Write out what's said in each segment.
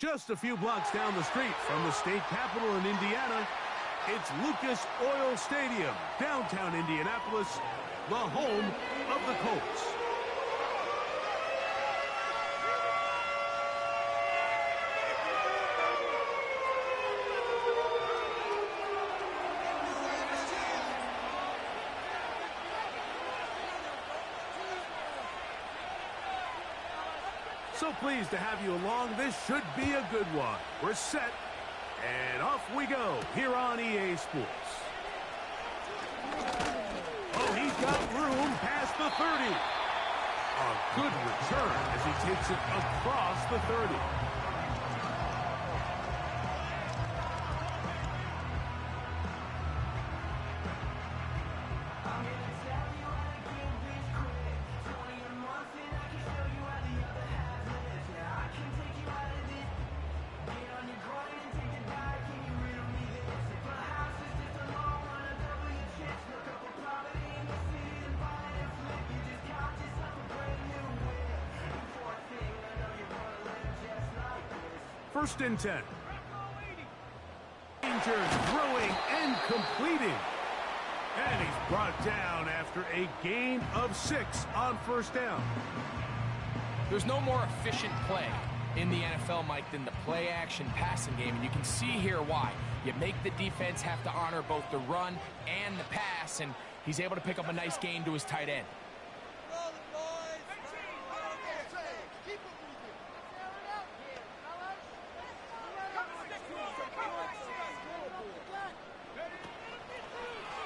Just a few blocks down the street from the state capitol in Indiana, it's Lucas Oil Stadium, downtown Indianapolis, the home of the Colts. So pleased to have you along. This should be a good one. We're set, and off we go here on EA Sports. Oh, he's got room past the 30. A good return as he takes it across the 30. First and 10. Rangers throwing and completing. And he's brought down after a gain of 6 on first down. There's no more efficient play in the NFL, Mike, than the play-action passing game. And you can see here why. You make the defense have to honor both the run and the pass, and he's able to pick up a nice gain to his tight end.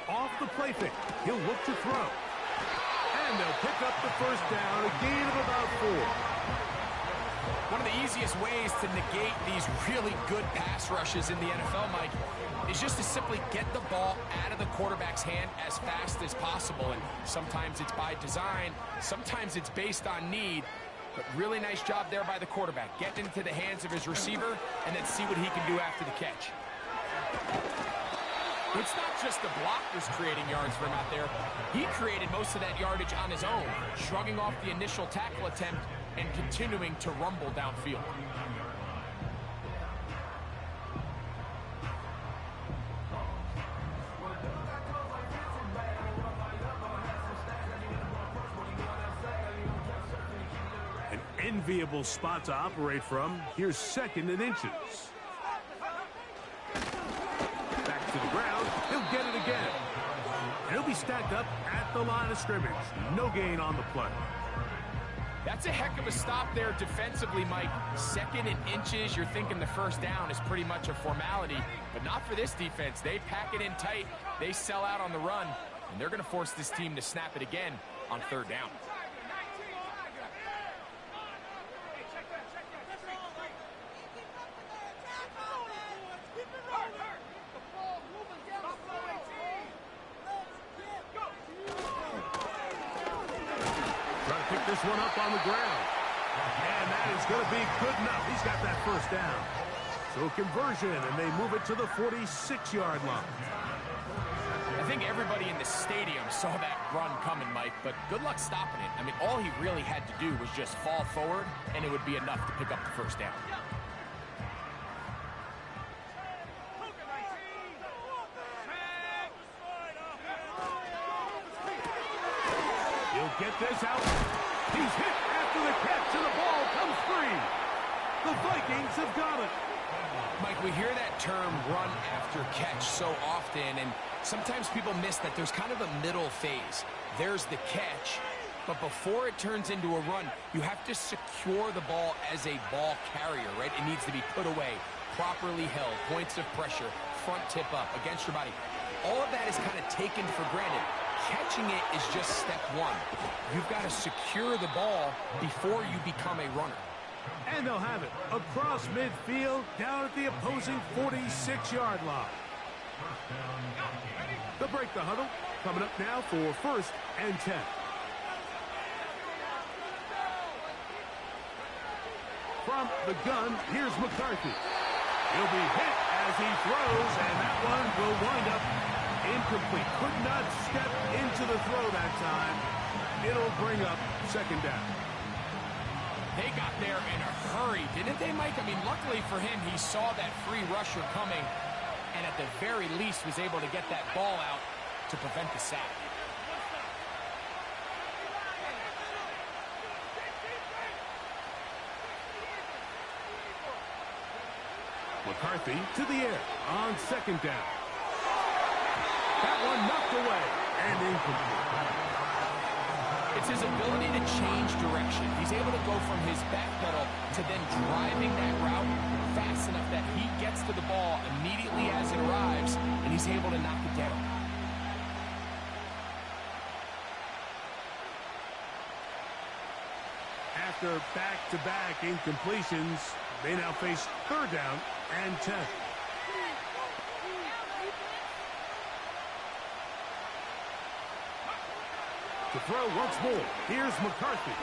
Off the play fake, he'll look to throw. And they'll pick up the first down, a gain of about 4. One of the easiest ways to negate these really good pass rushes in the NFL, Mike, is just to simply get the ball out of the quarterback's hand as fast as possible. And sometimes it's by design, sometimes it's based on need. But really nice job there by the quarterback. Get into the hands of his receiver and then see what he can do after the catch. It's not just the blockers creating yards for him out there. He created most of that yardage on his own, shrugging off the initial tackle attempt and continuing to rumble downfield. An enviable spot to operate from. Here's 2nd and inches. To the ground, he'll get it again. And he'll be stacked up at the line of scrimmage. No gain on the play. That's a heck of a stop there defensively, Mike. 2nd and inches, you're thinking the first down is pretty much a formality, but not for this defense. They pack it in tight, they sell out on the run, and they're going to force this team to snap it again on 3rd down. This one up on the ground. And that is going to be good enough. He's got that first down. So conversion, and they move it to the 46-yard line. I think everybody in the stadium saw that run coming, Mike, but good luck stopping it. I mean, all he really had to do was just fall forward, and it would be enough to pick up the first down. He'll get this out. He's hit after the catch, and the ball comes free. The Vikings have got it. Mike, we hear that term run after catch so often, and sometimes people miss that there's kind of a middle phase. There's the catch, but before it turns into a run, you have to secure the ball as a ball carrier, right? It needs to be put away, properly held, points of pressure, front tip up, against your body. All of that is kind of taken for granted. Catching it is just step one. You've got to secure the ball before you become a runner. And they'll have it across midfield, down at the opposing 46-yard line. They'll break the huddle. Coming up now for 1st and 10. From the gun, here's McCarthy. He'll be hit as he throws, and that one will wind up incomplete. Could not step into the throw that time. It'll bring up 2nd down. They got there in a hurry, didn't they, Mike? I mean, luckily for him, he saw that free rusher coming, and at the very least was able to get that ball out to prevent the sack. McCarthy to the air on second down. That one knocked away and incomplete. It's his ability to change direction. He's able to go from his back pedal to then driving that route fast enough that he gets to the ball immediately as it arrives, and he's able to knock it down. After back-to-back incompletions, they now face third down and 10. To throw once more, here's McCarthy.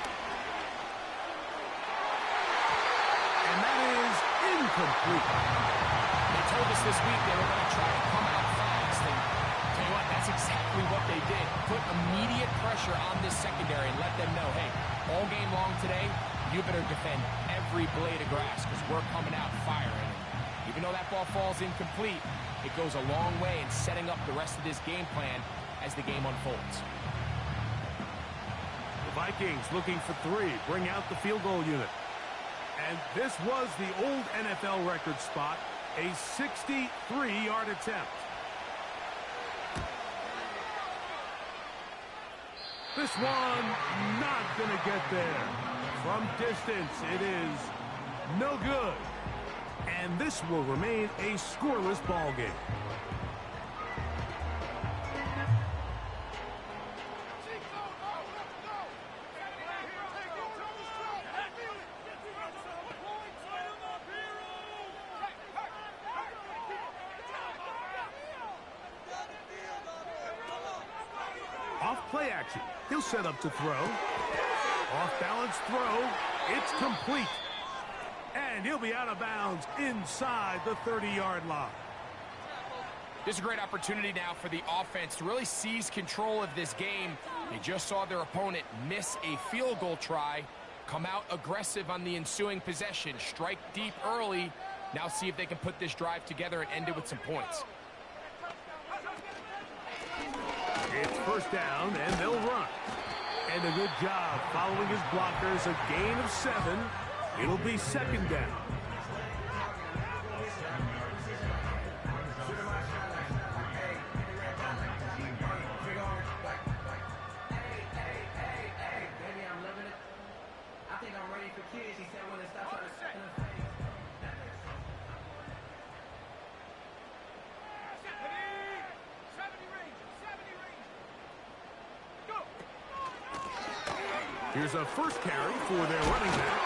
And that is incomplete. They told us this week they were going to try to come out fast, and tell you what, that's exactly what they did. Put immediate pressure on this secondary and let them know, hey, all game long today, you better defend every blade of grass because we're coming out firing. Even though that ball falls incomplete, it goes a long way in setting up the rest of this game plan as the game unfolds. The Vikings looking for 3, bring out the field goal unit. And this was the old NFL record spot, a 63-yard attempt. This one not going to get there. From distance, it is no good. And this will remain a scoreless ball game. Off play action. He'll set up to throw. Off balance throw. It's complete. And he'll be out of bounds inside the 30-yard line. This is a great opportunity now for the offense to really seize control of this game. They just saw their opponent miss a field goal try, come out aggressive on the ensuing possession, strike deep early. Now see if they can put this drive together and end it with some points. It's first down, and they'll run. And a good job following his blockers, a gain of 7. It'll be second down. Here's a first carry for their running back.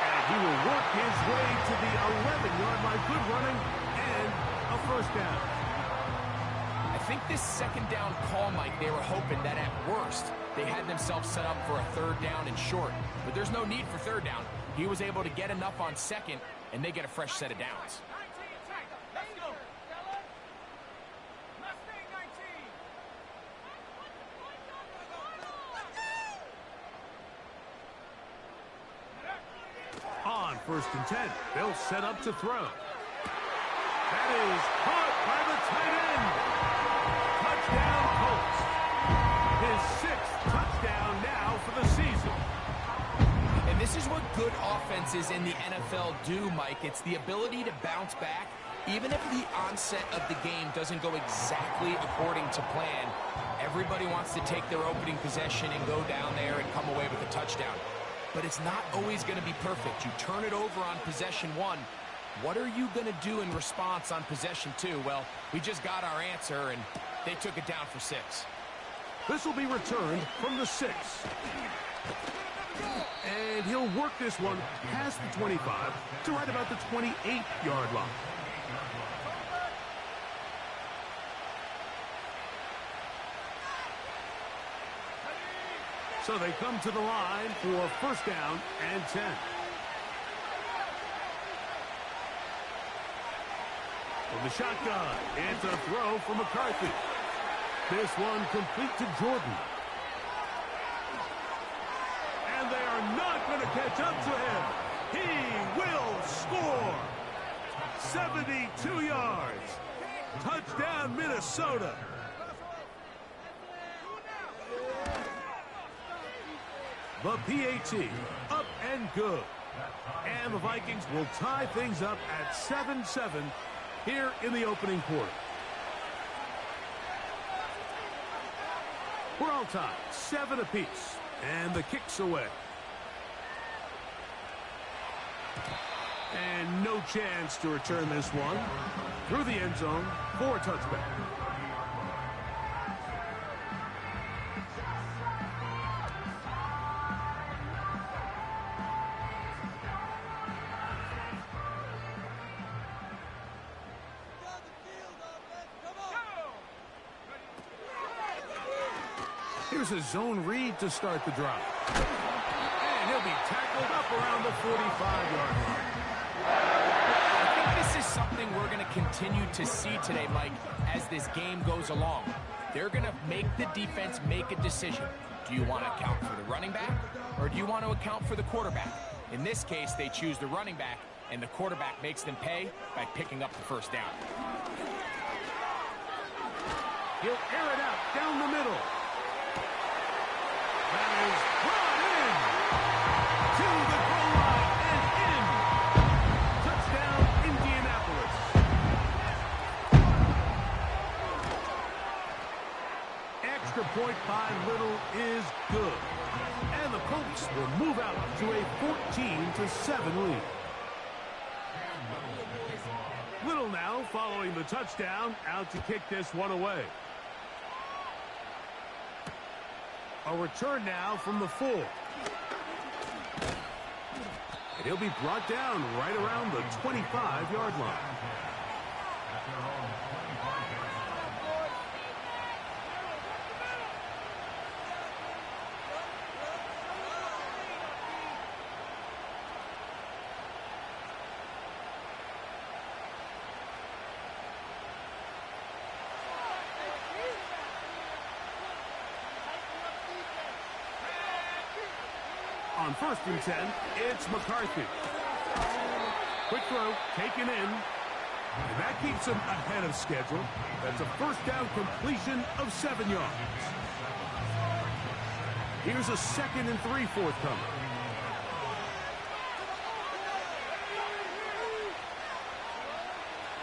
And he will work his way to the 11-yard line. Good running and a first down. I think this second down call, Mike, they were hoping that at worst they had themselves set up for a third down and short. But there's no need for third down. He was able to get enough on second, and they get a fresh set of downs. On first and 10, they'll set up to throw. That is caught by the tight end. Touchdown, Colts. His 6th touchdown now for the season. And this is what good offenses in the NFL do, Mike. It's the ability to bounce back. Even if the onset of the game doesn't go exactly according to plan, everybody wants to take their opening possession and go down there and come away with a touchdown. But it's not always going to be perfect. You turn it over on possession 1. What are you going to do in response on possession 2? Well, we just got our answer, and they took it down for 6. This will be returned from the 6. And he'll work this one past the 25 to right about the 28-yard line. So they come to the line for first down and 10. From the shotgun, it's a throw for McCarthy. This one complete to Jordan. And they are not going to catch up to him. He will score. 72 yards. Touchdown, Minnesota. The PAT, up and good. And the Vikings will tie things up at 7-7 here in the opening quarter. We're all tied, 7 apiece, and the kick's away. And no chance to return this one through the end zone for a touchback. Here's a zone read to start the drive. And he'll be tackled up around the 45-yard line. I think this is something we're going to continue to see today, Mike, as this game goes along. They're going to make the defense make a decision. Do you want to account for the running back, or do you want to account for the quarterback? In this case, they choose the running back, and the quarterback makes them pay by picking up the first down. He'll air it out down the middle. That is brought in to the goal line and in. Touchdown, Indianapolis. Extra point by Little is good. And the Colts will move out to a 14-7 lead. Little now following the touchdown, out to kick this one away. A return now from the 4. And he'll be brought down right around the 25-yard line. On 1st and 10, it's McCarthy. Quick throw, taken in. And that keeps him ahead of schedule. That's a first down completion of 7 yards. Here's a 2nd and 3 forthcoming.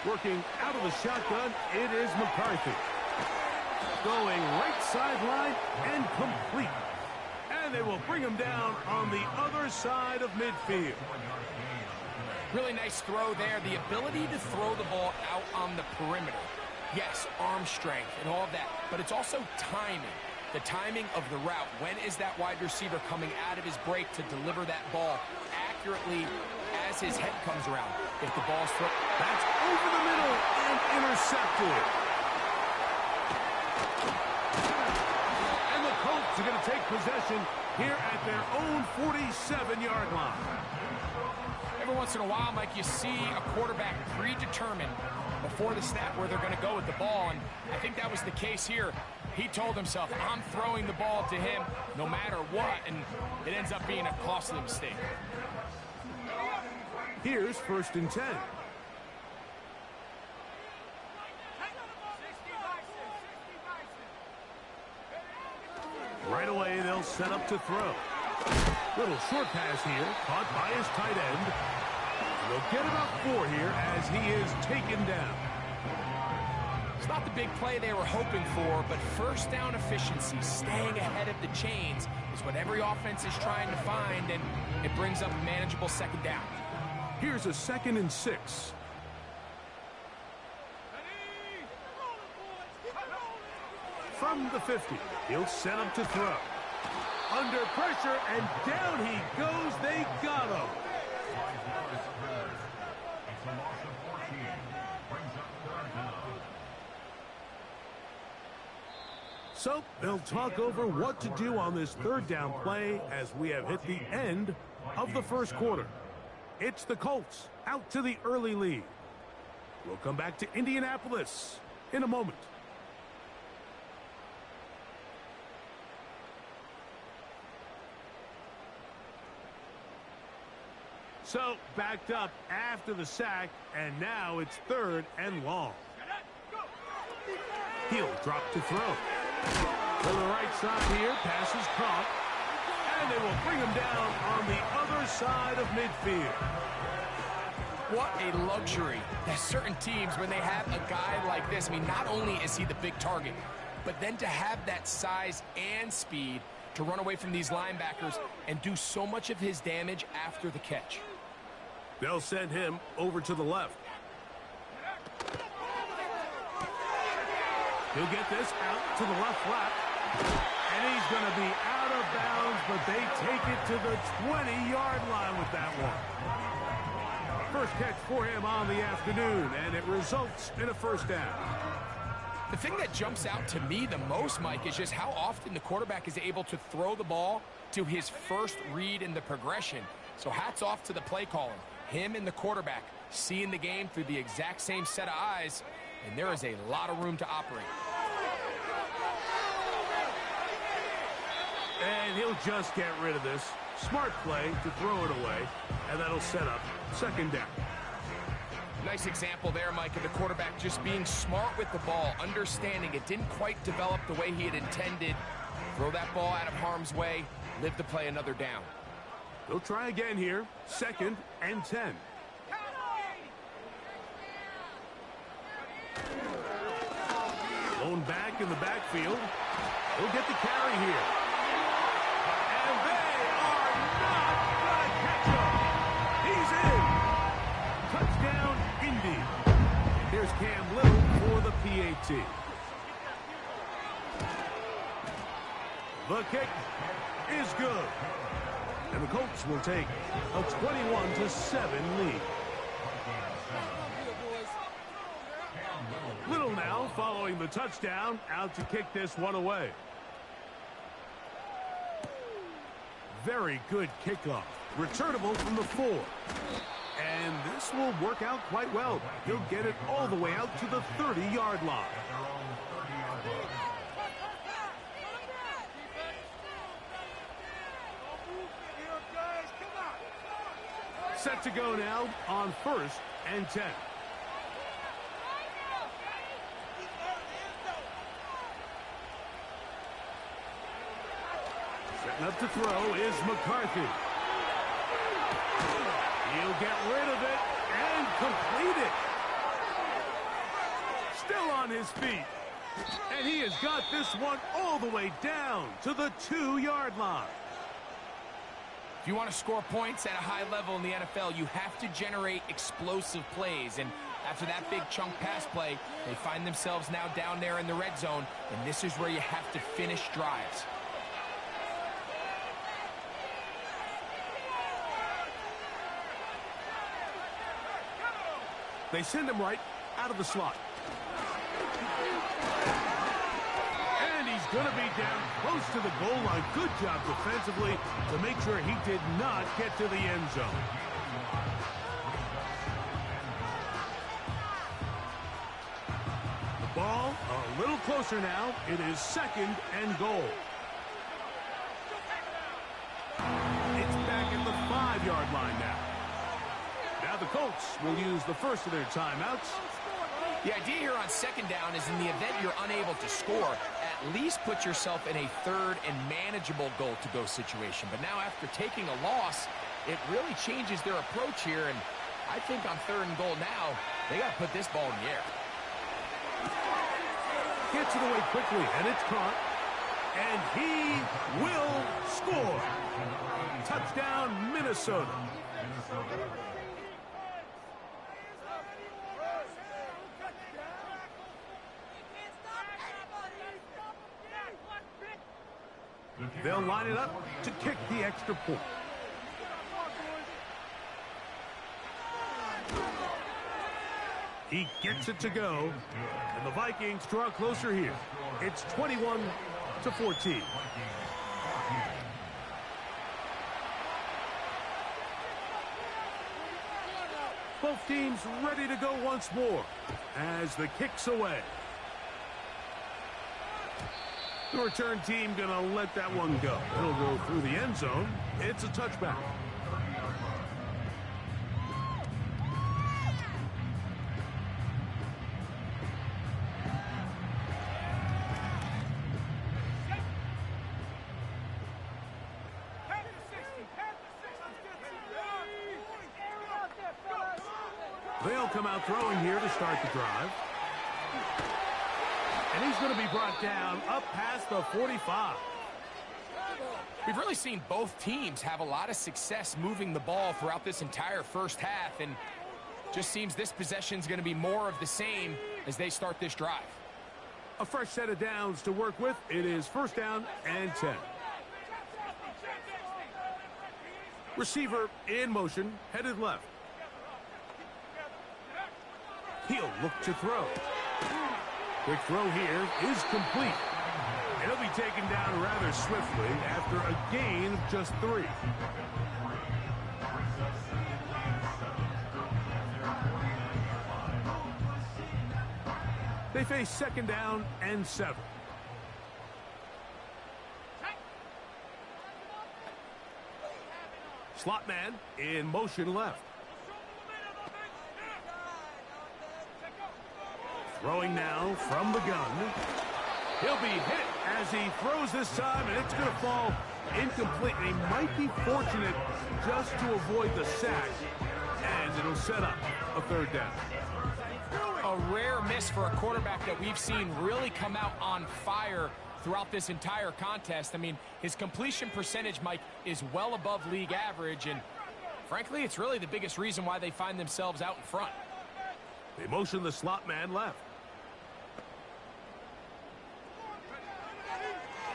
Working out of the shotgun, it is McCarthy. Going right sideline and complete. And they will bring him down on the other side of midfield. Really nice throw there. The ability to throw the ball out on the perimeter. Yes, arm strength and all of that, but it's also timing. The timing of the route. When is that wide receiver coming out of his break to deliver that ball accurately as his head comes around? If the ball's thrown, that's over the middle and intercepted. And the Colts are going to take possession here at their own 47-yard line. Every once in a while, Mike, you see a quarterback predetermined before the snap where they're going to go with the ball, and I think that was the case here. He told himself, I'm throwing the ball to him no matter what, and it ends up being a costly mistake. Here's 1st and 10. Right away, they'll set up to throw. Little short pass here, caught by his tight end. They'll get about 4 here as he is taken down. It's not the big play they were hoping for, but first down efficiency, staying ahead of the chains, is what every offense is trying to find, and it brings up a manageable 2nd down. Here's a 2nd and 6. From the 50, he'll set up to throw. Under pressure, and down he goes. They got him. So they'll talk over what to do on this 3rd down play as we have hit the end of the 1st quarter. It's the Colts out to the early lead. We'll come back to Indianapolis in a moment. So, backed up after the sack, and now it's 3rd and long. He'll drop to throw. To the right side here, passes caught. And they will bring him down on the other side of midfield. What a luxury that certain teams, when they have a guy like this, I mean, not only is he the big target, but then to have that size and speed to run away from these linebackers and do so much of his damage after the catch. They'll send him over to the left. He'll get this out to the left flat. And he's going to be out of bounds, but they take it to the 20-yard line with that one. First catch for him on the afternoon, and it results in a first down. The thing that jumps out to me the most, Mike, is just how often the quarterback is able to throw the ball to his first read in the progression. So hats off to the play caller. Him and the quarterback seeing the game through the exact same set of eyes, and there is a lot of room to operate. And he'll just get rid of this. Smart play to throw it away, and that'll set up 2nd down. Nice example there, Mike, of the quarterback just being smart with the ball, understanding it didn't quite develop the way he had intended. Throw that ball out of harm's way, live to play another down. They'll try again here, 2nd and 10. Blown back in the backfield. He'll get the carry here. And they are not going to catch him. He's in. Touchdown, Indy. Here's Cam Little for the PAT. The kick is good. And the Colts will take a 21-7 lead. Little now following the touchdown, out to kick this one away. Very good kickoff. Returnable from the 4. And this will work out quite well. He'll get it all the way out to the 30-yard line. Set to go now on 1st and 10. Setting up to throw is McCarthy. He'll get rid of it and complete it. Still on his feet. And he has got this one all the way down to the 2-yard line. If you want to score points at a high level in the NFL, you have to generate explosive plays. And after that big chunk pass play, they find themselves now down there in the red zone. And this is where you have to finish drives. They send him right out of the slot. And he's going to be down close to the goal line. Good job defensively to make sure he did not get to the end zone. The ball a little closer now. It is 2nd and goal. It's back at the 5-yard line now. Now the Colts will use the first of their timeouts. The idea here on 2nd down is in the event you're unable to score, at least put yourself in a 3rd and manageable goal-to-go situation. But now after taking a loss, it really changes their approach here. And I think on 3rd and goal now, they got to put this ball in the air. Gets it away quickly, and it's caught. And he will score. Touchdown, Minnesota. They'll line it up to kick the extra point. He gets it to go, and the Vikings draw closer here. It's 21-14. Both teams ready to go once more as the kick's away. The return team going to let that one go. It'll go through the end zone. It's a touchback. They'll come out throwing here to start the drive. And he's going to be brought down up past the 45. We've really seen both teams have a lot of success moving the ball throughout this entire first half, and just seems this possession is going to be more of the same as they start this drive. A fresh set of downs to work with. It is first down and 10. Receiver in motion, headed left. He'll look to throw. Quick throw here is complete. And he'll be taken down rather swiftly after a gain of just 3. They face second down and 7. Slot man in motion left. Throwing now from the gun. He'll be hit as he throws this time, and it's going to fall incomplete. And he might be fortunate just to avoid the sack, and it'll set up a third down. A rare miss for a quarterback that we've seen really come out on fire throughout this entire contest. I mean, his completion percentage, Mike, is well above league average, and frankly, it's really the biggest reason why they find themselves out in front. They motion the slot man left.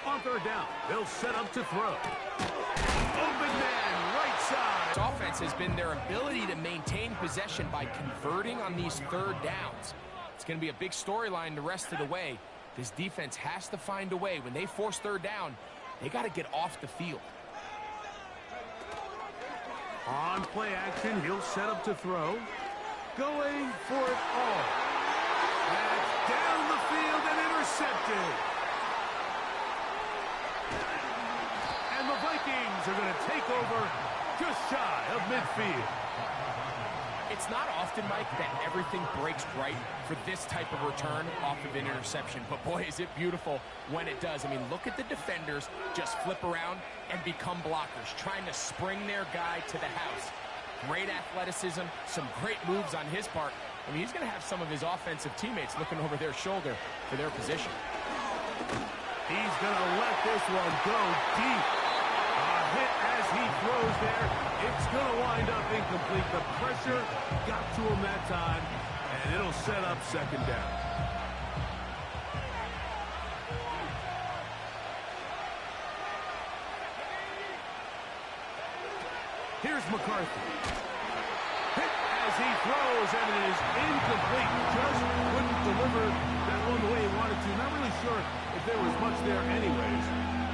On third down, they'll set up to throw. Open man, right side. This offense has been their ability to maintain possession by converting on these third downs. It's going to be a big storyline the rest of the way. This defense has to find a way. When they force third down, they got to get off the field. On play action, he'll set up to throw. Going for it all. That's down the field and intercepted. And the Vikings are going to take over just shy of midfield. It's not often, Mike, that everything breaks right for this type of return off of an interception. But, boy, is it beautiful when it does. I mean, look at the defenders just flip around and become blockers, trying to spring their guy to the house. Great athleticism, some great moves on his part. I mean, he's going to have some of his offensive teammates looking over their shoulder for their position. He's going to let this one go deep. A hit as he throws there. It's going to wind up incomplete. The pressure got to him that time, and it'll set up second down. Here's McCarthy. Hit as he throws, and it is incomplete. Just couldn't deliver that one the way he wanted to. Not really sure if there was much there anyways.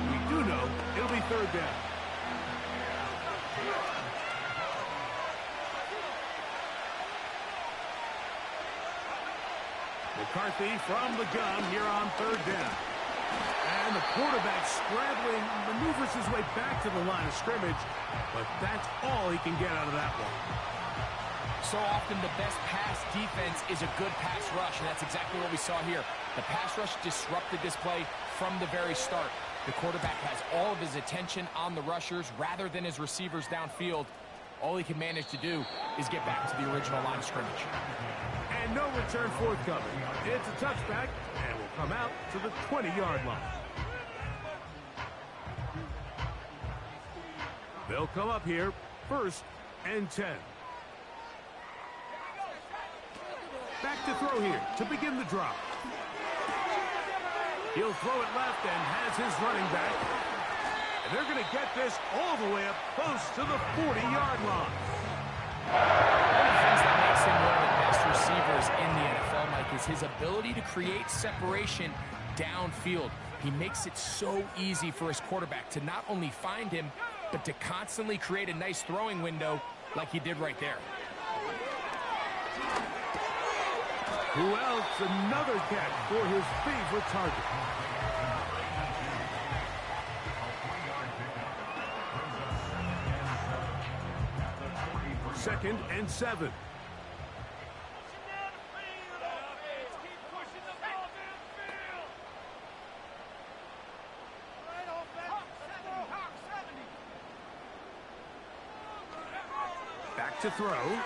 We do know it'll be third down. McCarthy from the gun here on third down. And the quarterback scrambling, maneuvers his way back to the line of scrimmage, but that's all he can get out of that one. So often the best pass defense is a good pass rush, and that's exactly what we saw here. The pass rush disrupted this play from the very start. The quarterback has all of his attention on the rushers rather than his receivers downfield. All he can manage to do is get back to the original line of scrimmage. And no return forthcoming. It's a touchback, and will come out to the 20-yard line. They'll come up here, first and 10. Back to throw here to begin the drive. He'll throw it left and has his running back. And they're going to get this all the way up close to the 40-yard line. One of the things that makes him one of the best receivers in the NFL, Mike, is his ability to create separation downfield. He makes it so easy for his quarterback to not only find him, but to constantly create a nice throwing window like he did right there. Who else? Another catch for his favorite target. Second and 7. Back to throw.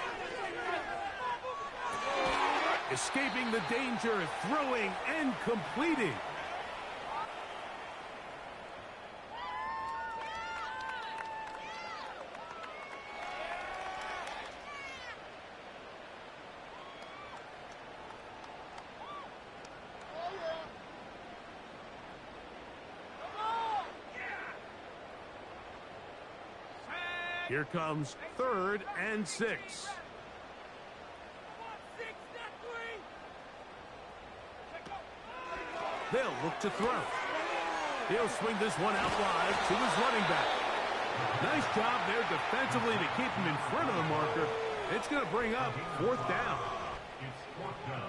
Escaping the danger, throwing and completing. Here comes 3rd and 6. They'll look to throw. He'll swing this one out wide to his running back. Nice job there defensively to keep him in front of the marker. It's going to bring up 4th down.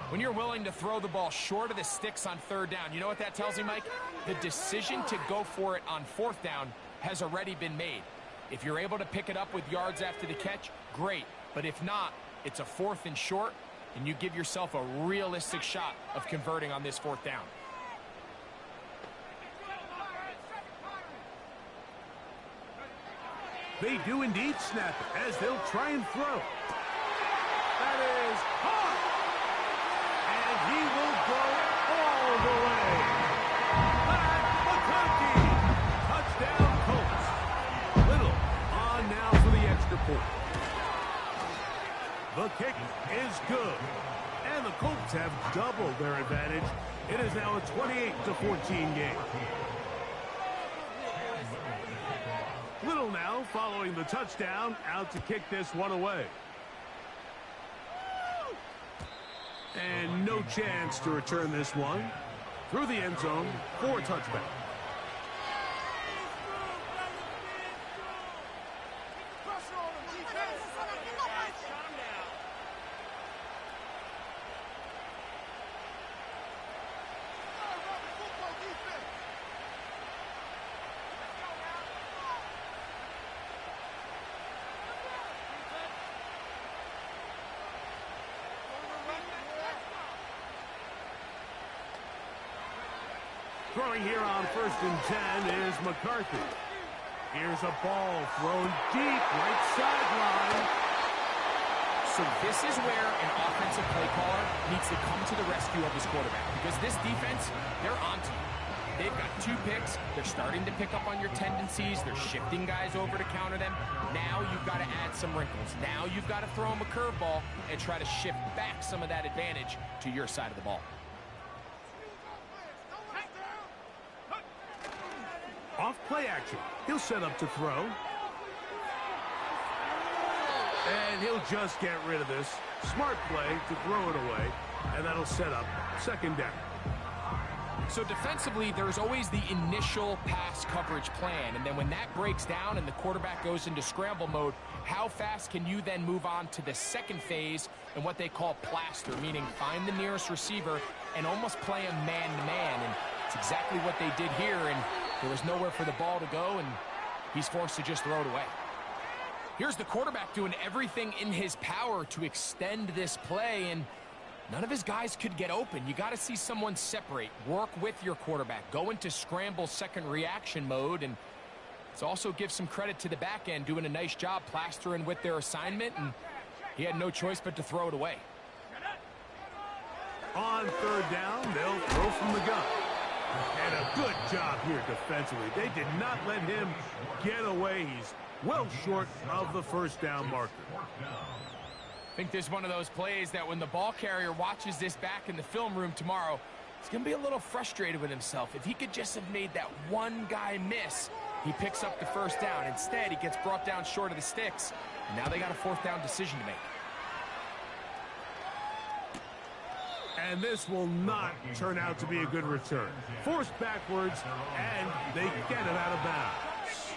When you're willing to throw the ball short of the sticks on 3rd down, you know what that tells me, Mike? The decision to go for it on 4th down has already been made. If you're able to pick it up with yards after the catch, great. But if not, it's a 4th and short, and you give yourself a realistic shot of converting on this 4th down. They do indeed snap it as they'll try and throw. That is hard. And he will go all the way. Pat McConkey. Touchdown Colts. Little on now for the extra point. The kick is good. And the Colts have doubled their advantage. It is now a 28-14 game. Little now following the touchdown, out to kick this one away. And no chance to return this one. Through the end zone for a touchback. Throwing here on 1st and 10 is McCarthy. Here's a ball thrown deep, right sideline. So this is where an offensive play caller needs to come to the rescue of his quarterback, because this defense, they're onto you. They've got 2 picks. They're starting to pick up on your tendencies. They're shifting guys over to counter them. Now you've got to add some wrinkles. Now you've got to throw them a curveball and try to shift back some of that advantage to your side of the ball. Off play action. He'll set up to throw. And he'll just get rid of this. Smart play to throw it away. And that'll set up 2nd down. So defensively, there's always the initial pass coverage plan. And then when that breaks down and the quarterback goes into scramble mode, how fast can you then move on to the 2nd phase and what they call plaster, meaning find the nearest receiver and almost play him man-to-man. And it's exactly what they did here. And there was nowhere for the ball to go, and he's forced to just throw it away. Here's the quarterback doing everything in his power to extend this play, and none of his guys could get open. You got to see someone separate, work with your quarterback, go into scramble 2nd reaction mode, and let's also give some credit to the back end doing a nice job plastering with their assignment, and he had no choice but to throw it away. On 3rd down, they'll throw from the gun. And a good job here defensively. They did not let him get away. He's well short of the 1st down marker. I think this is one of those plays that when the ball carrier watches this back in the film room tomorrow, he's going to be a little frustrated with himself. If he could just have made that one guy miss, he picks up the 1st down. Instead, he gets brought down short of the sticks, and now they got a 4th down decision to make. And this will not turn out to be a good return. Forced backwards, and they get it out of bounds.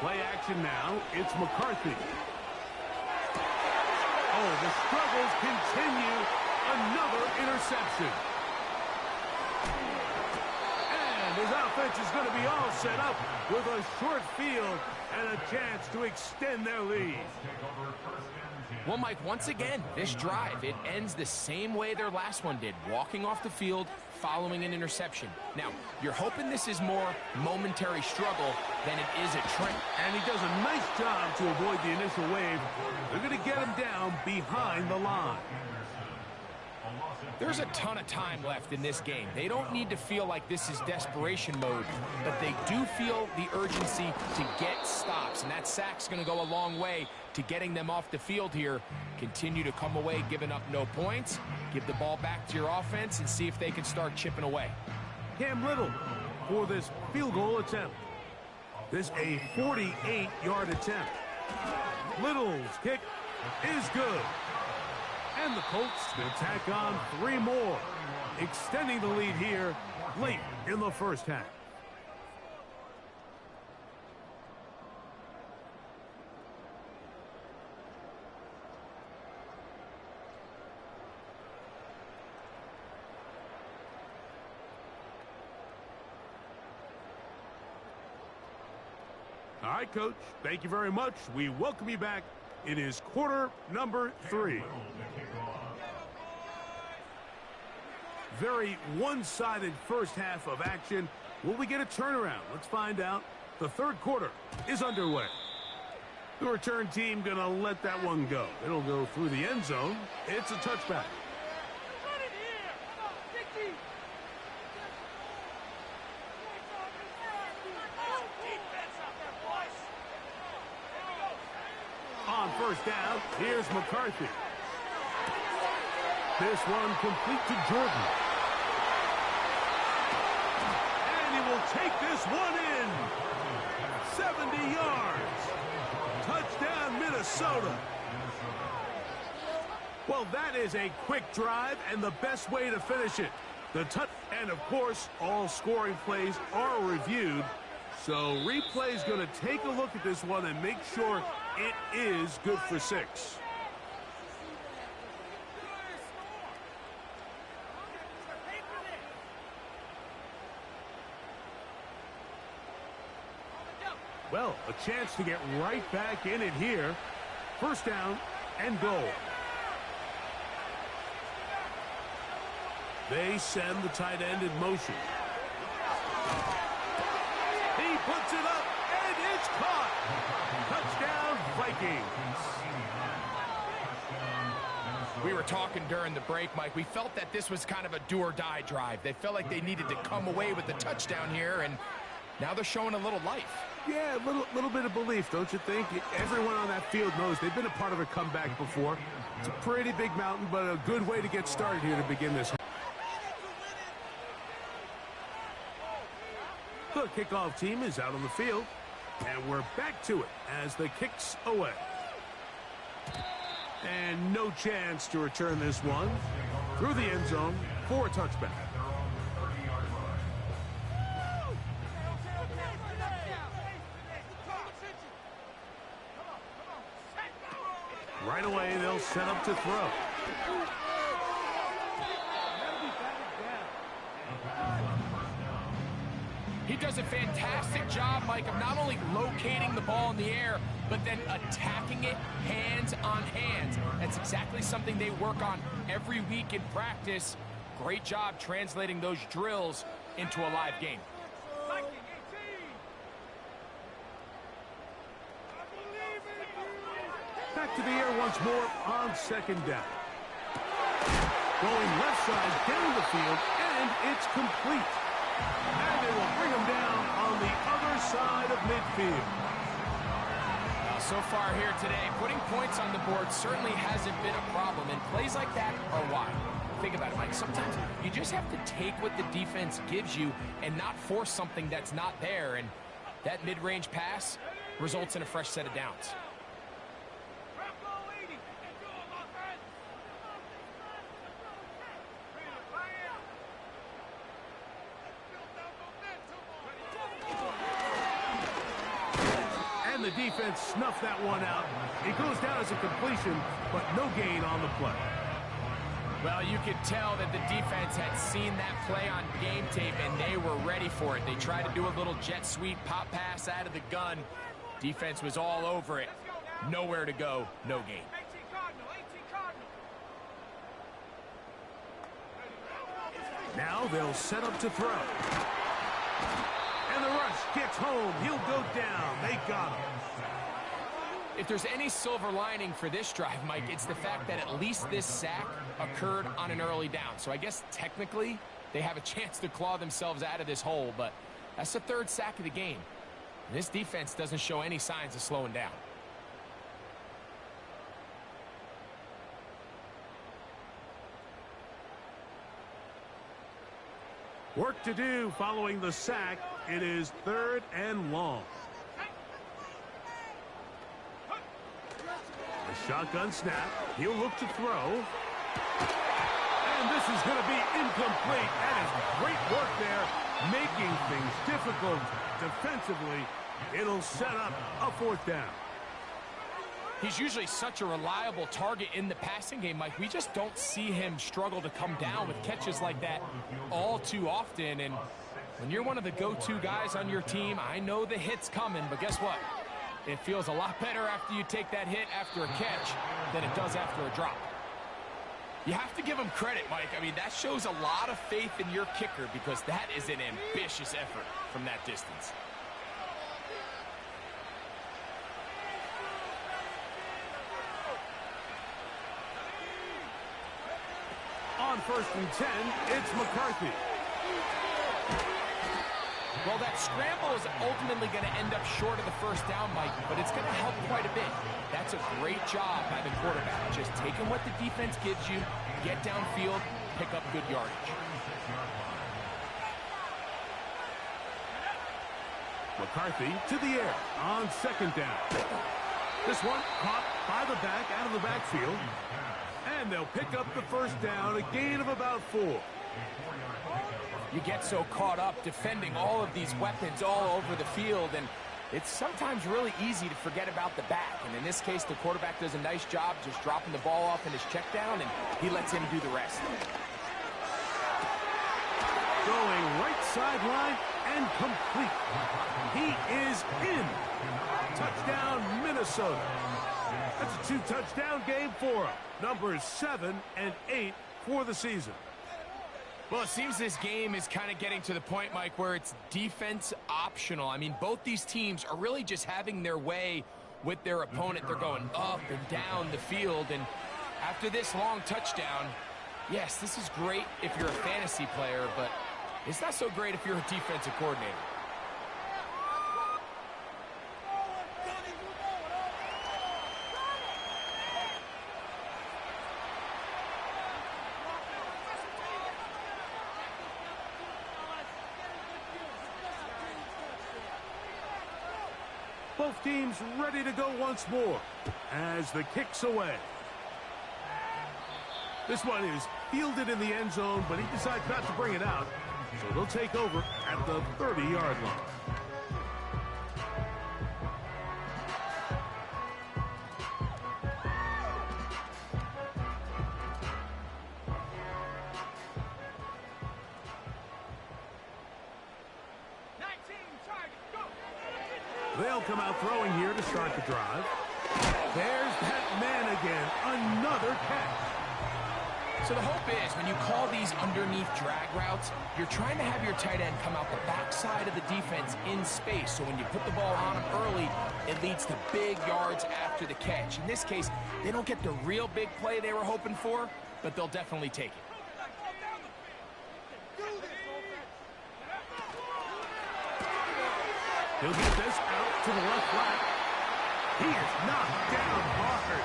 Play action now. It's McCarthy. Oh, the struggles continue. Another interception. And his offense is going to be all set up with a short field and a chance to extend their lead. Well, Mike, once again, this drive, it ends the same way their last one did, walking off the field, following an interception. Now, you're hoping this is more momentary struggle than it is a trend. And he does a nice job to avoid the initial wave. They're going to get him down behind the line. There's a ton of time left in this game. They don't need to feel like this is desperation mode, but they do feel the urgency to get stops, and that sack's going to go a long way to getting them off the field here. Continue to come away giving up no points. Give the ball back to your offense and see if they can start chipping away. Cam Little for this field goal attempt. This a 48-yard attempt. Little's kick is good. And the Colts will tack on 3 more, extending the lead here late in the first half. All right, Coach, thank you very much. We welcome you back. It is quarter number 3. Very one-sided first half of action. Will we get a turnaround? Let's find out. The third quarter is underway. The return team going to let that one go. It'll go through the end zone. It's a touchback. On first down, here's McCarthy. This one complete to Jordan. And he will take this one in. 70 yards. Touchdown, Minnesota. Well, that is a quick drive and the best way to finish it. And, of course, all scoring plays are reviewed. So replay's going to take a look at this one and make sure it is good for 6. Well, a chance to get right back in it here. First down and goal. They send the tight end in motion. He puts it up, and it's caught. Touchdown, Vikings. We were talking during the break, Mike. We felt that this was kind of a do-or-die drive. They felt like they needed to come away with the touchdown here, and now they're showing a little life. Yeah, a little bit of belief, don't you think? Everyone on that field knows they've been a part of a comeback before. It's a pretty big mountain, but a good way to get started here to begin this. The kickoff team is out on the field, and we're back to it as the kick's away. And no chance to return this one through the end zone for a touchback. Right away, they'll set up to throw. He does a fantastic job, Mike, of not only locating the ball in the air, but then attacking it hands on hands. That's exactly something they work on every week in practice. Great job translating those drills into a live game. Back to the air once more on second down. Going left side down the field, and it's complete. And they will bring him down on the other side of midfield. Well, so far here today, putting points on the board certainly hasn't been a problem, and plays like that are why. Think about it, Mike. Sometimes you just have to take what the defense gives you and not force something that's not there, and that mid-range pass results in a fresh set of downs. The defense snuffed that one out. It goes down as a completion, but no gain on the play. Well, you could tell that the defense had seen that play on game tape, and they were ready for it. They tried to do a little jet sweep pop pass out of the gun. Defense was all over it. Nowhere to go, no gain. Now they'll set up to throw. And the rush gets home. He'll go down. They got him. If there's any silver lining for this drive, Mike, it's the fact that at least this sack occurred on an early down. So I guess technically they have a chance to claw themselves out of this hole, but that's the third sack of the game. And this defense doesn't show any signs of slowing down. Work to do following the sack. It is 3rd and long. A shotgun snap. He'll look to throw. And this is going to be incomplete. That is great work there, making things difficult defensively. It'll set up a 4th down. He's usually such a reliable target in the passing game, Mike. We just don't see him struggle to come down with catches like that all too often. And when you're one of the go-to guys on your team, I know the hit's coming, but guess what? It feels a lot better after you take that hit after a catch than it does after a drop. You have to give him credit, Mike. I mean, that shows a lot of faith in your kicker because that is an ambitious effort from that distance. On 1st and 10, it's McCarthy. Well, that scramble is ultimately going to end up short of the 1st down, Mike, but it's going to help quite a bit. That's a great job by the quarterback. Just taking what the defense gives you, get downfield, pick up good yardage. McCarthy to the air on 2nd down. This one caught by the back out of the backfield. And they'll pick up the 1st down, a gain of about 4. You get so caught up defending all of these weapons all over the field, and it's sometimes really easy to forget about the back. And in this case, the quarterback does a nice job just dropping the ball off in his check down, and he lets him do the rest. Going right sideline and complete. He is in. Touchdown, Minnesota. That's a 2-touchdown game for him. Numbers 7 and 8 for the season. Well, it seems this game is kind of getting to the point, Mike, where it's defense optional. I mean, both these teams are really just having their way with their opponent. They're going up and down the field, and after this long touchdown, yes, this is great if you're a fantasy player, but it's not so great if you're a defensive coordinator. Both teams ready to go once more as the kick's away. This one is fielded in the end zone, but he decides not to bring it out, so they'll take over at the 30-yard line. They'll come out throwing here to start the drive. There's that man again. Another catch. So the hope is when you call these underneath drag routes, you're trying to have your tight end come out the backside of the defense in space. So when you put the ball on him early, it leads to big yards after the catch. In this case, they don't get the real big play they were hoping for, but they'll definitely take it. He'll get this out to the left flat. He is knocked down hard.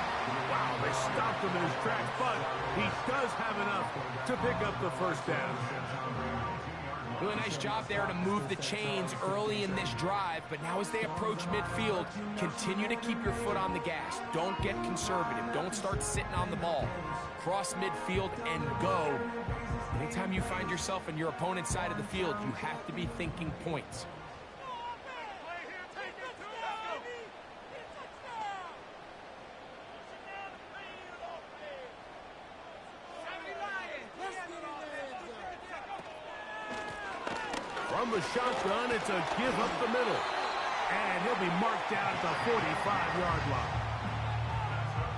Wow, they stopped him in his tracks, but he does have enough to pick up the 1st down. Really nice job there to move the chains early in this drive, but now as they approach midfield, continue to keep your foot on the gas. Don't get conservative. Don't start sitting on the ball. Cross midfield and go. Anytime you find yourself on your opponent's side of the field, you have to be thinking points. From the shotgun, it's a give up the middle. And he'll be marked down at the 45-yard line.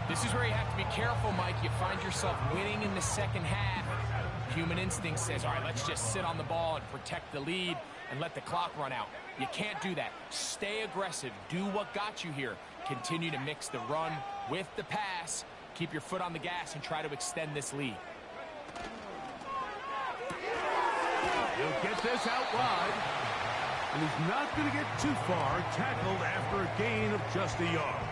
This is where you have to be careful, Mike. You find yourself winning in the second half. Human instinct says, all right, let's just sit on the ball and protect the lead and let the clock run out. You can't do that. Stay aggressive. Do what got you here. Continue to mix the run with the pass. Keep your foot on the gas and try to extend this lead. He'll get this out wide. And he's not going to get too far. Tackled after a gain of just a yard.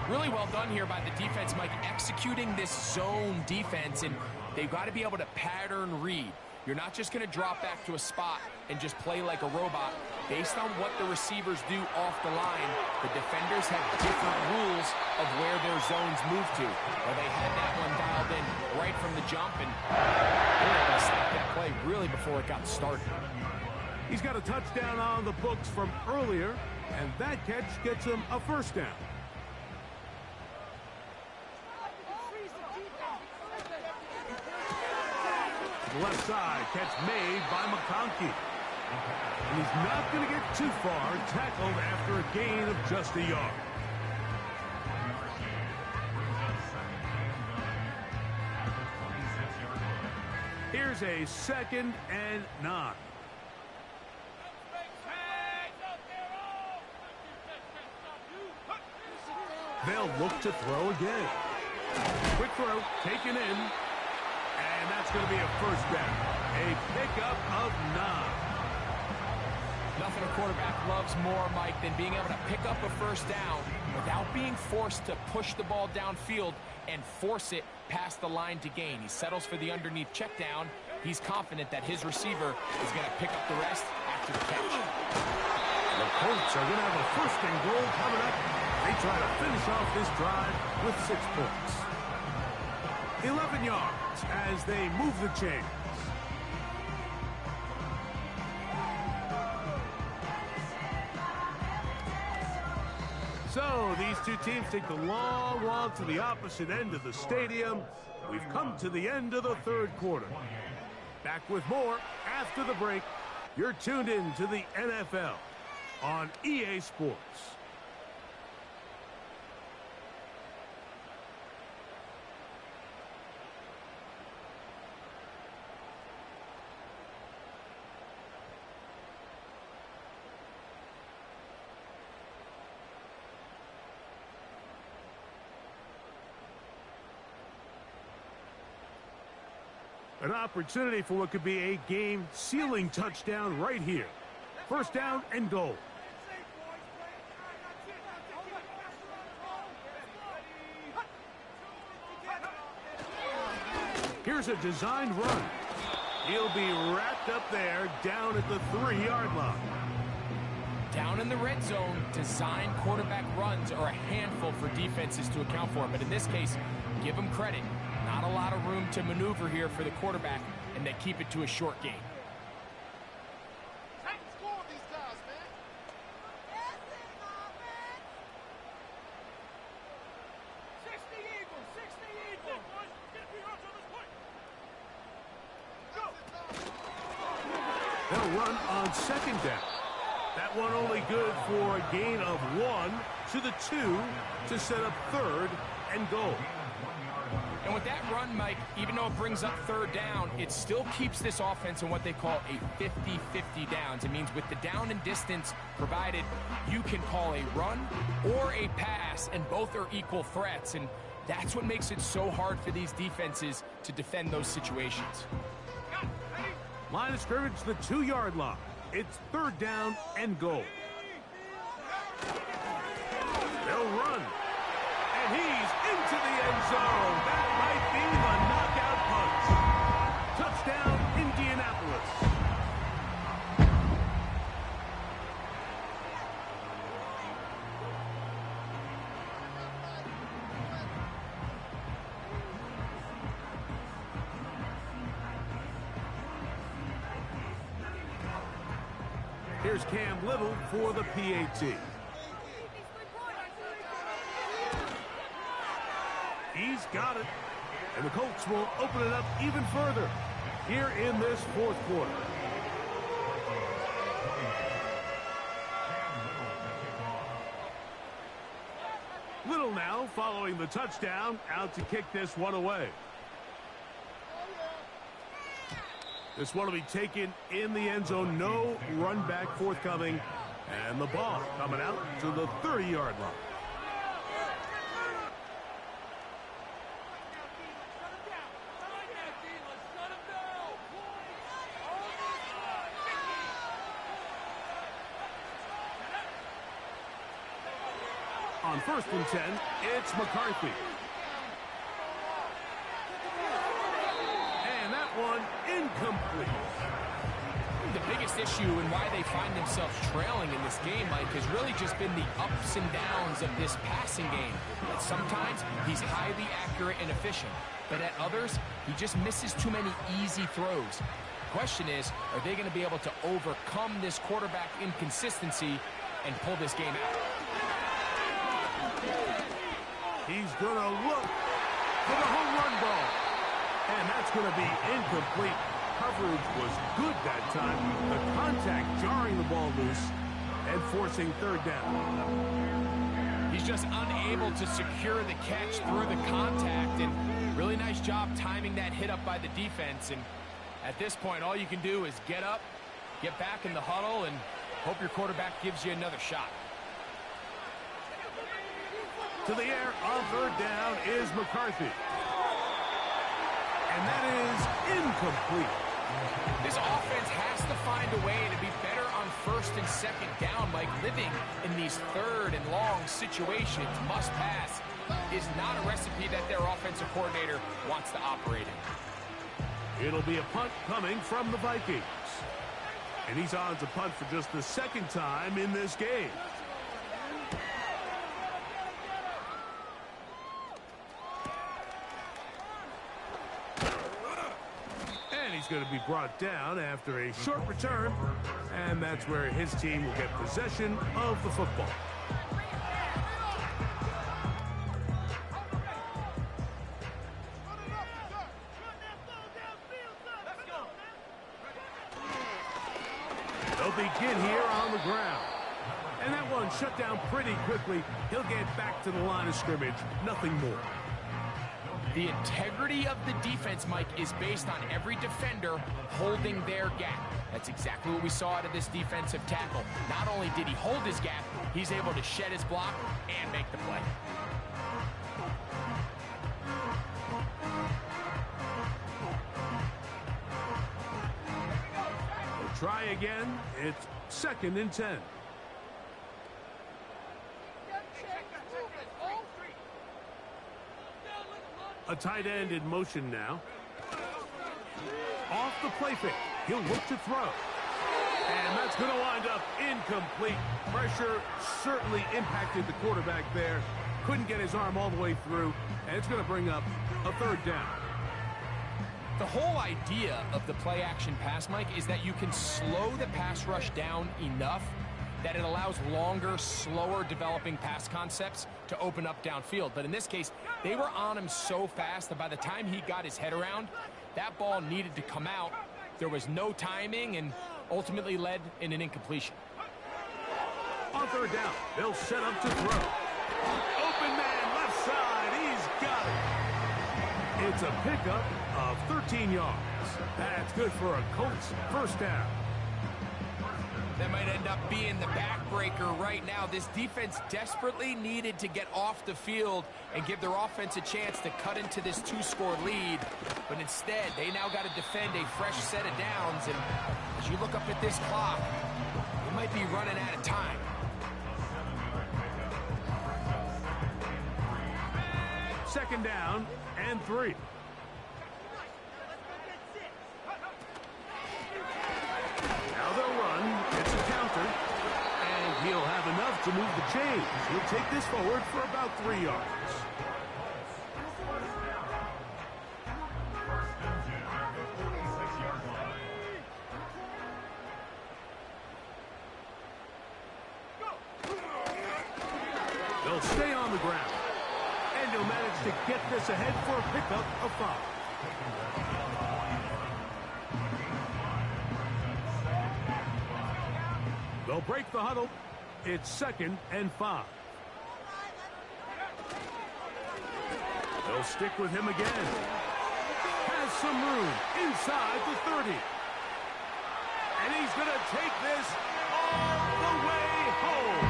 Really well done here by the defense, Mike, executing this zone defense, and they've got to be able to pattern read. You're not just going to drop back to a spot and just play like a robot. Based on what the receivers do off the line, the defenders have different rules of where their zones move to. Well, they had that one dialed in right from the jump, and they were able to stop that play really before it got started. He's got a touchdown on the books from earlier, and that catch gets him a first down. Left side, catch made by McConkey. And he's not going to get too far, tackled after a gain of just a yard. Here's a 2nd and 9. They'll look to throw again. Quick throw, taken in. And that's going to be a first down. A pickup of 9. Nothing a quarterback loves more, Mike, than being able to pick up a first down without being forced to push the ball downfield and force it past the line to gain. He settles for the underneath check down. He's confident that his receiver is going to pick up the rest after the catch. The Colts are going to have a first and goal coming up. They try to finish off this drive with 6 points. 11 yards as they move the chains. So these two teams take the long walk to the opposite end of the stadium. We've come to the end of the 3rd quarter. Back with more after the break. You're tuned in to the NFL on EA Sports. An opportunity for what could be a game-sealing touchdown right here. First down and goal. Here's a designed run. He'll be wrapped up there down at the 3-yard line. Down in the red zone, designed quarterback runs are a handful for defenses to account for. But in this case, give them credit. Not a lot of room to maneuver here for the quarterback, and they keep it to a short game. They'll run on 2nd down. That one only good for a gain of 1 to the 2 to set up 3rd and goal. And with that run, Mike, even though it brings up 3rd down, it still keeps this offense in what they call a 50-50 downs. It means with the down and distance provided, you can call a run or a pass, and both are equal threats. And that's what makes it so hard for these defenses to defend those situations. Line of scrimmage, the 2-yard line. It's 3rd down and goal. They'll run. And he's into the end zone. That might be the knockout punch. Touchdown, Indianapolis. Here's Cam Little for the PAT. He's got it. And the Colts will open it up even further here in this 4th quarter. Little now following the touchdown, out to kick this one away. This one will be taken in the end zone. No run back forthcoming. And the ball coming out to the 30-yard line. On 1st and 10, it's McCarthy. And that one incomplete. The biggest issue and why they find themselves trailing in this game, Mike, has really just been the ups and downs of this passing game. That sometimes he's highly accurate and efficient, but at others, he just misses too many easy throws. The question is, are they going to be able to overcome this quarterback inconsistency and pull this game out? He's going to look for the home run ball. And that's going to be incomplete. Coverage was good that time. The contact jarring the ball loose and forcing 3rd down. He's just unable to secure the catch through the contact, and really nice job timing that hit up by the defense. And at this point, all you can do is get up, get back in the huddle, and hope your quarterback gives you another shot. To the air on 3rd down is McCarthy. And that is incomplete. This offense has to find a way to be better on 1st and 2nd down. Like, living in these 3rd and long situations, must pass, is not a recipe that their offensive coordinator wants to operate in. It'll be a punt coming from the Vikings. And he's on to punt for just the 2nd time in this game. He's going to be brought down after a short return, and that's where his team will get possession of the football. They'll begin here on the ground. And that one shut down pretty quickly. He'll get back to the line of scrimmage. Nothing more. The integrity of the defense, Mike, is based on every defender holding their gap. That's exactly what we saw out of this defensive tackle. Not only did he hold his gap, he's able to shed his block and make the play. We'll try again. It's 2nd and 10. A tight end in motion now. Off the play fake. He'll look to throw. And that's going to wind up incomplete. Pressure certainly impacted the quarterback there. Couldn't get his arm all the way through. And it's going to bring up a 3rd down. The whole idea of the play-action pass, Mike, is that you can slow the pass rush down enough that it allows longer, slower developing pass concepts to open up downfield. But in this case, they were on him so fast that by the time he got his head around, that ball needed to come out. There was no timing and ultimately led in an incompletion. On 3rd down, they'll set up to throw. Open man, left side, he's got it. It's a pickup of 13 yards. That's good for a Colts 1st down. That might end up being the backbreaker right now. This defense desperately needed to get off the field and give their offense a chance to cut into this 2-score lead. But instead, they now got to defend a fresh set of downs. And as you look up at this clock, they might be running out of time. Second down and 3. Now they'll run. It's a counter. And he'll have enough to move the chains. He'll take this forward for about 3 yards. They'll stay on the ground. And he'll manage to get this ahead for a pickup of 5. They'll break the huddle. It's 2nd and 5. They'll stick with him again. Has some room inside the 30. And he's going to take this all the way home.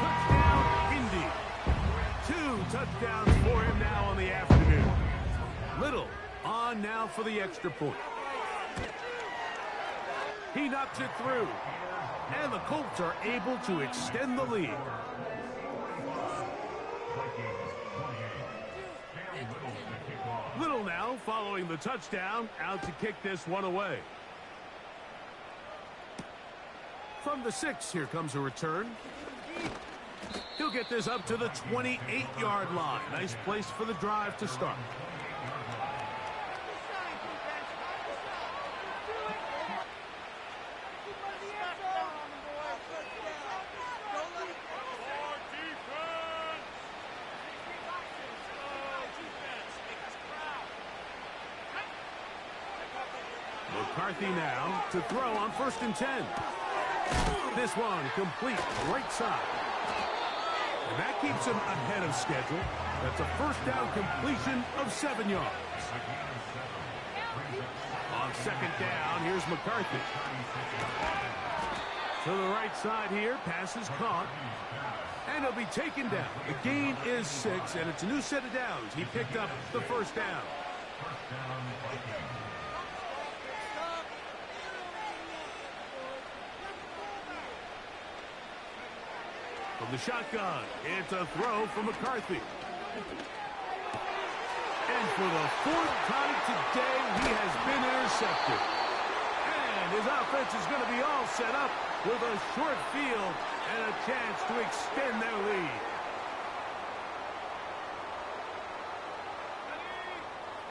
Touchdown, Indy. 2 touchdowns for him now on the afternoon. Little on now for the extra point. He knocks it through. And the Colts are able to extend the lead. Little now following the touchdown, out to kick this one away. From the 6, here comes a return. He'll get this up to the 28-yard line. Nice place for the drive to start. McCarthy now to throw on 1st and 10. This one complete, right side. And that keeps him ahead of schedule. That's a 1st down completion of 7 yards. On 2nd down, here's McCarthy. To the right side here, pass is caught. And he'll be taken down. The gain is 6, and it's a new set of downs. He picked up the 1st down. From the shotgun, it's a throw from McCarthy. And for the 4th time today, he has been intercepted. And his offense is going to be all set up with a short field and a chance to extend their lead.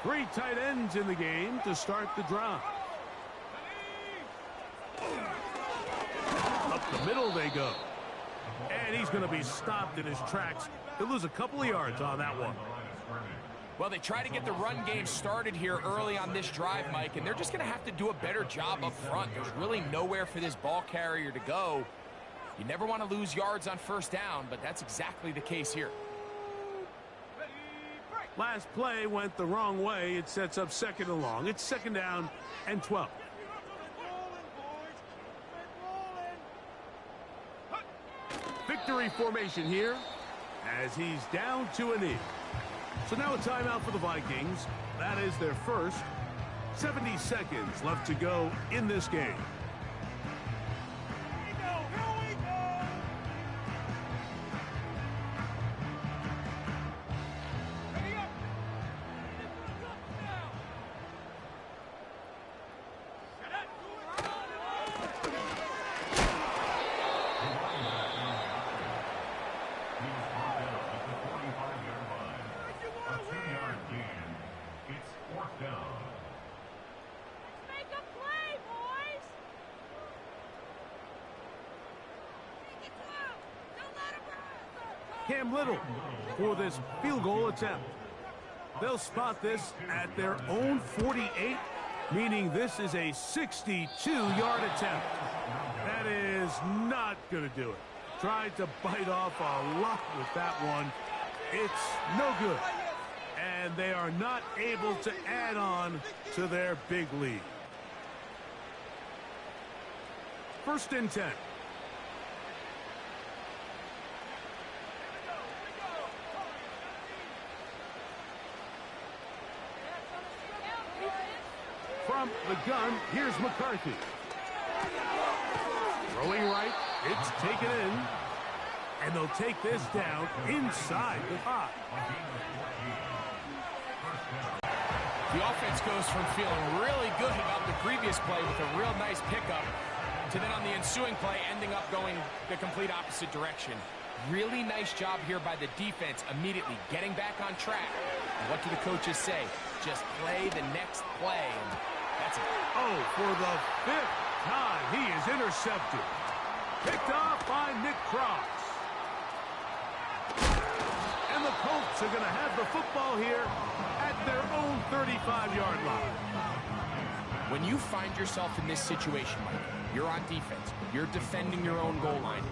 3 tight ends in the game to start the drive. Up the middle they go. And he's going to be stopped in his tracks. He'll lose a couple of yards on that one. Well, they try to get the run game started here early on this drive, Mike, and they're just going to have to do a better job up front. There's really nowhere for this ball carrier to go. You never want to lose yards on 1st down, but that's exactly the case here. Last play went the wrong way. It sets up 2nd and long. It's 2nd down and 12. Victory formation here as he's down to a knee. So now a timeout for the Vikings. That is their first. 70 seconds left to go in this game. Cam Little for this field goal attempt. They'll spot this at their own 48, meaning this is a 62-yard attempt. That is not going to do it. Tried to bite off a lot with that one. It's no good. And they are not able to add on to their big lead. 1st and 10. From the gun, here's McCarthy. Throwing right, it's taken in. And they'll take this down inside the 5. The offense goes from feeling really good about the previous play with a real nice pickup to then on the ensuing play ending up going the complete opposite direction. Really nice job here by the defense immediately getting back on track. And what do the coaches say? Just play the next play. And that's it. Oh, for the 5th time, he is intercepted. Picked off by Nick Cross. And the Colts are going to have the football here at their own 35-yard line. When you find yourself in this situation, Mike, you're on defense, you're defending your own goal line,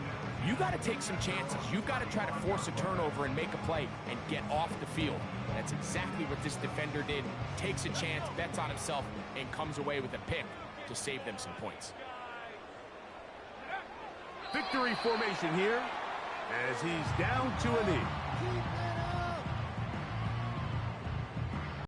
you got to take some chances. You've got to try to force a turnover and make a play and get off the field. That's exactly what this defender did. Takes a chance, bets on himself, and comes away with a pick to save them some points. Victory formation here as he's down to a knee.